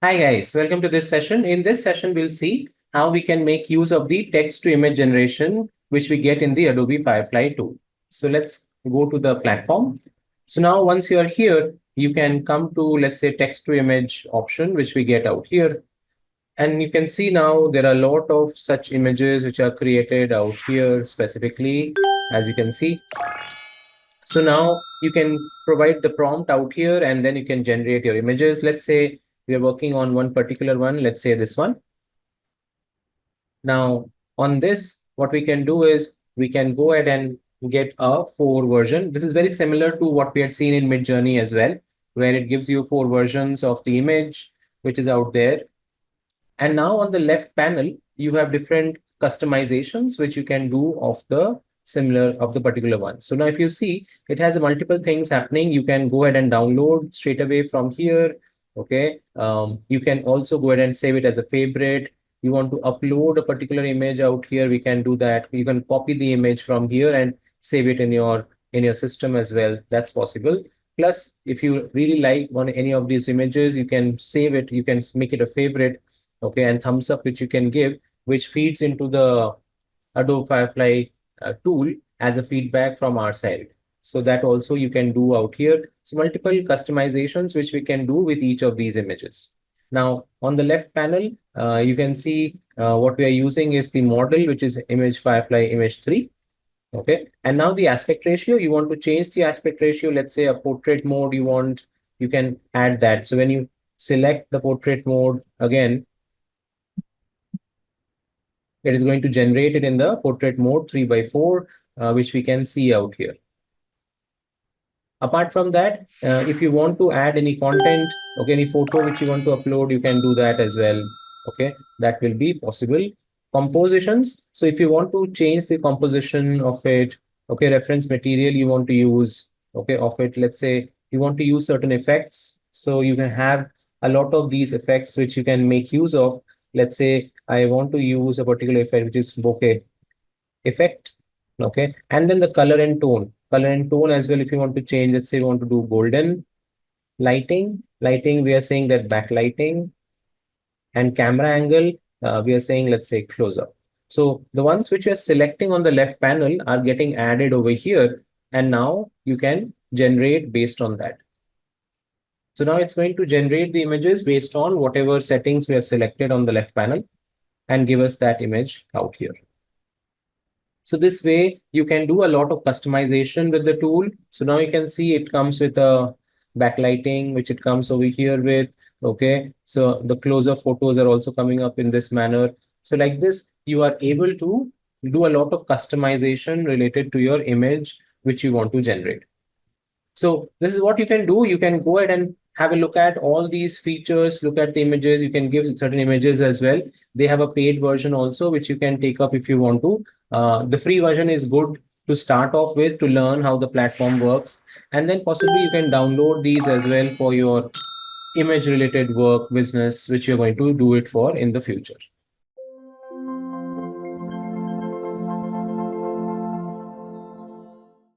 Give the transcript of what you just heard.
Hi guys, welcome to this session. In this session, we'll see how we can make use of the text to image generation, which we get in the Adobe Firefly tool. So let's go to the platform. So now once you are here, you can come to, let's say, text to image option, which we get out here. And you can see now there are a lot of such images which are created out here specifically, as you can see. So now you can provide the prompt out here and then you can generate your images. Let's say we are working on one particular one. Let's say this one. Now on this, what we can do is we can go ahead and get a 4 version. This is very similar to what we had seen in Midjourney as well, where it gives you 4 versions of the image, which is out there. And now on the left panel, you have different customizations, which you can do of the particular one. So now if you see, it has multiple things happening. You can go ahead and download straight away from here. Okay. You can also go ahead and save it as a favorite. You want to upload a particular image out here, we can do that. You can copy the image from here and save it in your system as well. That's possible. Plus, if you really like any of these images, you can save it. You can make it a favorite. Okay, and thumbs up, which you can give, which feeds into the Adobe Firefly tool as a feedback from our side. So that also you can do out here. So multiple customizations which we can do with each of these images. Now on the left panel, you can see what we are using is the model, which is image Firefly image 3. Okay, and now the aspect ratio, you want to change the aspect ratio. Let's say a portrait mode you can add that. So when you select the portrait mode again, it is going to generate it in the portrait mode 3x4, which we can see out here. Apart from that, if you want to add any content, okay, any photo which you want to upload, you can do that as well. Okay, that will be possible. Compositions. So if you want to change the composition of it, okay, reference material you want to use, okay, of it, let's say you want to use certain effects. So you can have a lot of these effects which you can make use of. Let's say I want to use a particular effect, which is bokeh effect. Okay. And then the color and tone as well. If you want to change, let's say you want to do golden lighting, we are saying that backlighting, and camera angle, we are saying, let's say close up. So the ones which you're selecting on the left panel are getting added over here. And now you can generate based on that. So now it's going to generate the images based on whatever settings we have selected on the left panel and give us that image out here. So this way you can do a lot of customization with the tool. So now you can see it comes with a backlighting, which it comes over here with. Okay, so the closer photos are also coming up in this manner. So like this, you are able to do a lot of customization related to your image, which you want to generate. So this is what you can do. You can go ahead and have a look at all these features, look at the images. You can give certain images as well. They have a paid version also, which you can take up if you want to. The free version is good to start off with, to learn how the platform works. And then possibly you can download these as well for your image related work business, which you're going to do it for in the future.